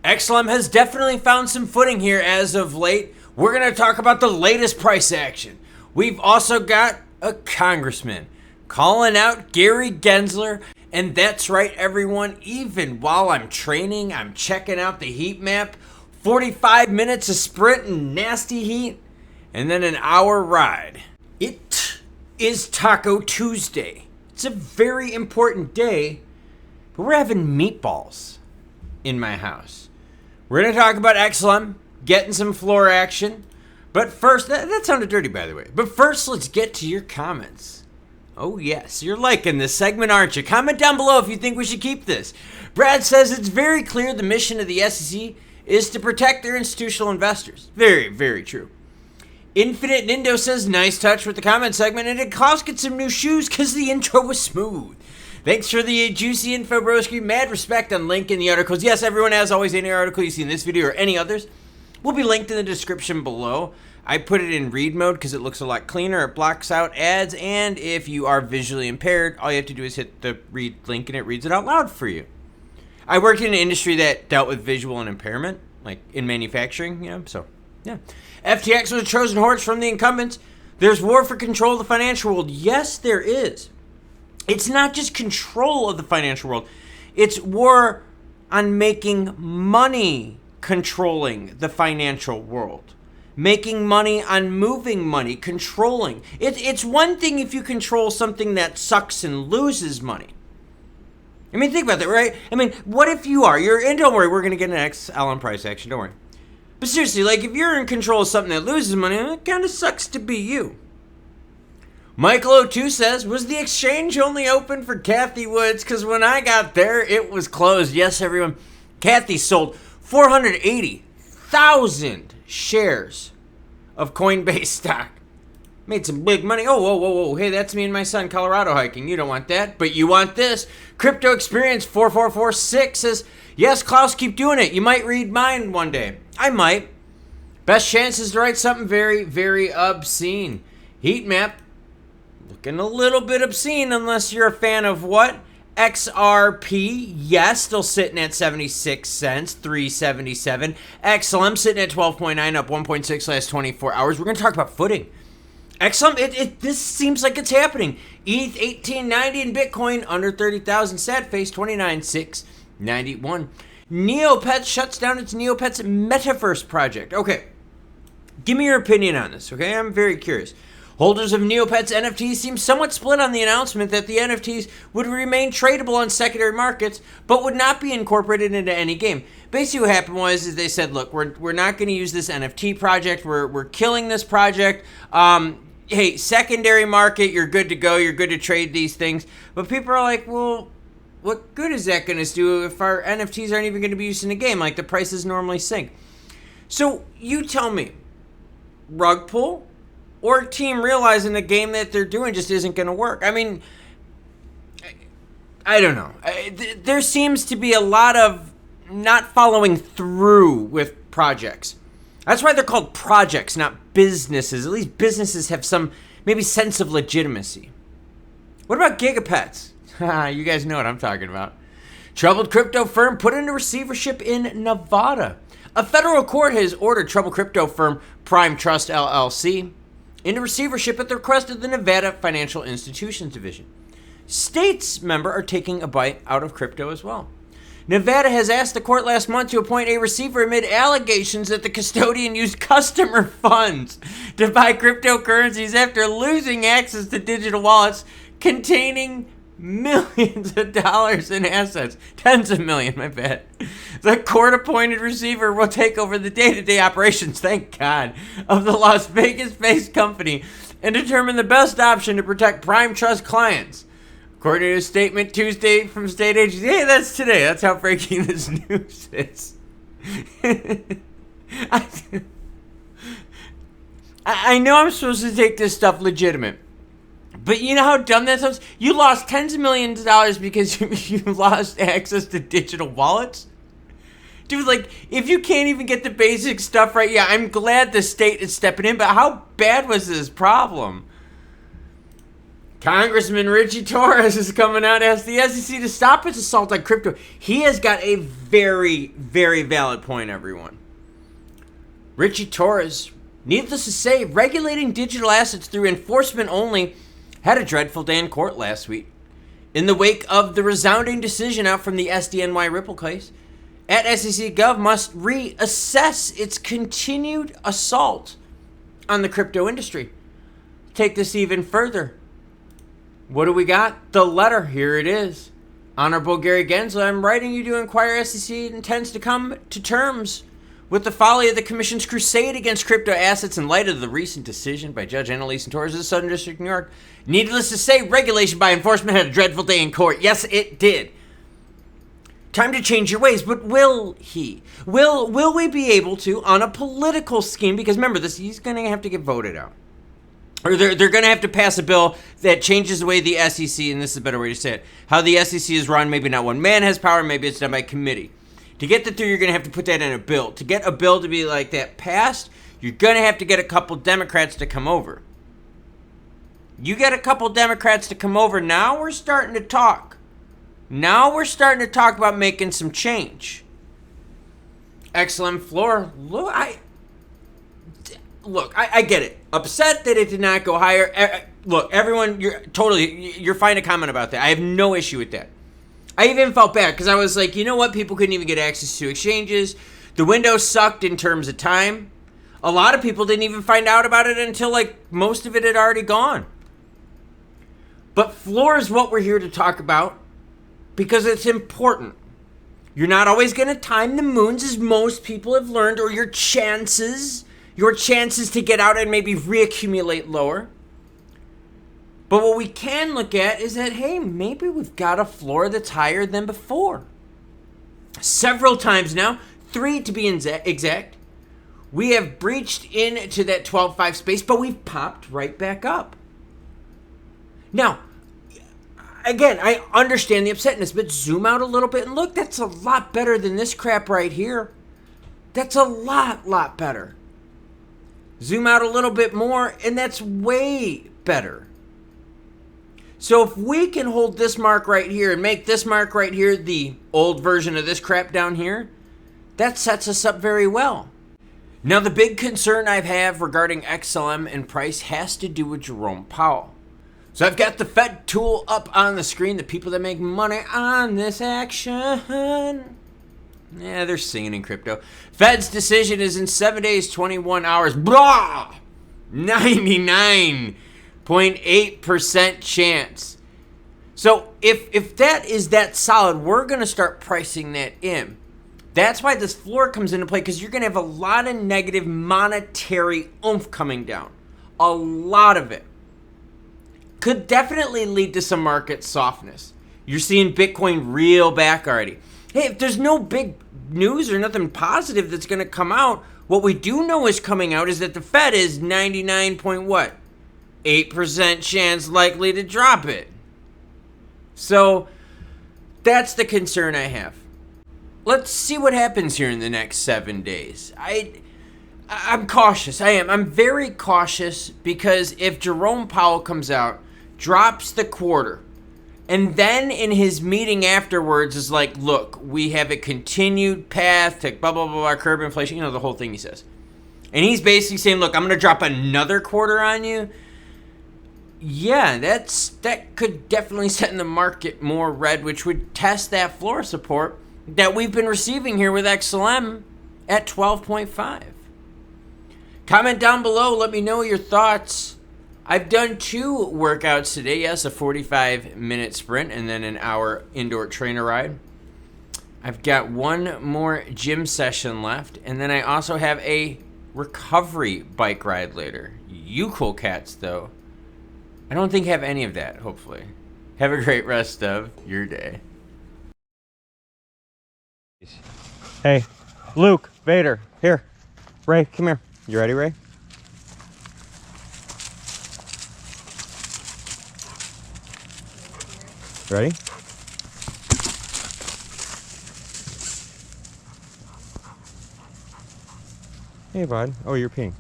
XLM has definitely found some footing here as of late. We're going to talk about the latest price action. We've also got a congressman calling out Gary Gensler. And that's right, everyone. Even while I'm training, I'm checking out the heat map. 45 minutes of sprint and nasty heat, and then an hour ride. It is Taco Tuesday. It's a very important day, but we're having meatballs in my house. We're going to talk about XLM, getting some floor action. But first, that sounded dirty, by the way. But first, let's get to your comments. Oh, yes, you're liking this segment, aren't you? Comment down below if you think we should keep this. Brad says it's very clear the mission of the SEC is to protect their institutional investors. Very, very true. Infinite Nindo says, nice touch with the comment segment, and did Klaus get some new shoes because the intro was smooth. Thanks for the juicy info, broski. Mad respect on link in the articles. Yes, everyone, as always, any article you see in this video or any others will be linked in the description below. I put it in read mode because it looks a lot cleaner. It blocks out ads, and if you are visually impaired, all you have to do is hit the read link and it reads it out loud for you. I worked in an industry that dealt with visual and impairment, like in manufacturing, so yeah. FTX was a Trojan horse from the incumbents. There's war for control of the financial world. Yes, there is. It's not just control of the financial world. It's war on making money controlling the financial world. Making money on moving money, controlling. It's one thing if you control something that sucks and loses money. I mean, think about that, right? I mean, what if and don't worry, we're going to get an XLM price action, don't worry. But seriously, like if you're in control of something that loses money, it kind of sucks to be you. Michael02 says, was the exchange only open for Kathy Woods? Because when I got there, it was closed. Yes, everyone. Kathy sold 480,000 shares of Coinbase stock. Made some big money. Oh, whoa, whoa, whoa. Hey, that's me and my son Colorado hiking. You don't want that, but you want this. Crypto Experience 4446 says, yes, Klaus, keep doing it. You might read mine one day. I might. Best chances to write something very, very obscene. Heat map. Looking a little bit obscene unless you're a fan of what? XRP, yes, still sitting at 76 cents, 377. XLM sitting at 12.9, up 1.6 last 24 hours. We're going to talk about footing. XLM, this seems like it's happening. ETH 1890 and Bitcoin under 30,000. Sad face 29,691. Neopets shuts down its Neopets Metaverse project. Okay, give me your opinion on this, okay? I'm very curious. Holders of Neopets NFTs seem somewhat split on the announcement that the NFTs would remain tradable on secondary markets, but would not be incorporated into any game. Basically what happened was they said, look, we're not going to use this NFT project. We're killing this project. Hey, secondary market, you're good to go. You're good to trade these things. But people are like, well, what good is that going to do if our NFTs aren't even going to be used in the game? Like the prices normally sink. So you tell me, rug pull? Or a team realizing the game that they're doing just isn't going to work. I mean, I don't know. There seems to be a lot of not following through with projects. That's why they're called projects, not businesses. At least businesses have some maybe sense of legitimacy. What about gigapets? You guys know what I'm talking about. Troubled crypto firm put into receivership in Nevada. A federal court has ordered troubled crypto firm Prime Trust LLC into receivership at the request of the Nevada Financial Institutions Division. States, member, are taking a bite out of crypto as well. Nevada has asked the court last month to appoint a receiver amid allegations that the custodian used customer funds to buy cryptocurrencies after losing access to digital wallets containing millions of dollars in assets. Tens of millions, my bad. The court-appointed receiver will take over the day-to-day operations, thank God, of the Las Vegas-based company and determine the best option to protect Prime Trust clients. According to a statement Tuesday from state agency, hey, that's today. That's how breaking this news is. I know I'm supposed to take this stuff legitimate. But you know how dumb that sounds? You lost tens of millions of dollars because you lost access to digital wallets? Dude, like, if you can't even get the basic stuff right, yeah, I'm glad the state is stepping in, but how bad was this problem? Congressman Richie Torres is coming out, asks the SEC to stop its assault on crypto. He has got a very, very valid point, everyone. Richie Torres, needless to say, regulating digital assets through enforcement only had a dreadful day in court last week. In the wake of the resounding decision out from the SDNY Ripple case, at SEC Gov must reassess its continued assault on the crypto industry. Take this even further. What do we got? The letter. Here it is. Honorable Gary Gensler, I'm writing you to inquire SEC intends to come to terms with the folly of the Commission's crusade against crypto assets in light of the recent decision by Judge Annalise and Torres of the Southern District of New York. Needless to say, regulation by enforcement had a dreadful day in court. Yes, it did. Time to change your ways, but will he? Will we be able to, on a political scheme, because remember this, he's going to have to get voted out. Or they're going to have to pass a bill that changes the way the SEC, and this is a better way to say it, how the SEC is run. Maybe not one man has power, maybe it's done by committee. To get that through, you're going to have to put that in a bill. To get a bill to be like that passed, you're going to have to get a couple Democrats to come over. You get a couple Democrats to come over, now we're starting to talk. Now we're starting to talk about making some change. XLM floor, look, I get it. Upset that it did not go higher. Look, everyone, you're fine to comment about that. I have no issue with that. I even felt bad because I was like, you know what? People couldn't even get access to exchanges. The window sucked in terms of time. A lot of people didn't even find out about it until like most of it had already gone. But floor is what we're here to talk about because it's important. You're not always going to time the moons, as most people have learned, or your chances to get out and maybe reaccumulate lower. But what we can look at is that, hey, maybe we've got a floor that's higher than before. Several times now, 3 to be exact, we have breached into that 12.5 space, but we've popped right back up. Now, again, I understand the upsetness, but zoom out a little bit and look, that's a lot better than this crap right here. That's a lot better. Zoom out a little bit more, and that's way better. So if we can hold this mark right here and make this mark right here the old version of this crap down here, that sets us up very well. Now, the big concern I have regarding XLM and price has to do with Jerome Powell. So I've got the Fed tool up on the screen, the people that make money on this action. Yeah, they're singing in crypto. Fed's decision is in 7 days, 21 hours. Blah! 99.8% chance. So if that is that solid, we're going to start pricing that in. That's why this floor comes into play, because you're going to have a lot of negative monetary oomph coming down. A lot of it. Could definitely lead to some market softness. You're seeing Bitcoin reel back already. Hey, if there's no big news or nothing positive that's going to come out, what we do know is coming out is that the Fed is 99.8% chance likely to drop it. So that's the concern I have. Let's see what happens here in the next 7 days. I'm cautious. I am. I'm very cautious because if Jerome Powell comes out, drops the quarter, and then in his meeting afterwards is like, look, we have a continued path to blah, blah, blah, blah, curb inflation, the whole thing he says. And he's basically saying, look, I'm going to drop another quarter on you. Yeah, that could definitely send the market more red, which would test that floor support that we've been receiving here with XLM at 12.5. Comment down below. Let me know your thoughts. I've done 2 workouts today. Yes, a 45-minute sprint and then an hour indoor trainer ride. I've got 1 more gym session left. And then I also have a recovery bike ride later. You cool cats, though. I don't think have any of that, hopefully. Have a great rest of your day. Hey, Luke, Vader, here. Ray, come here. You ready, Ray? Ready? Hey, bud. Oh, you're peeing.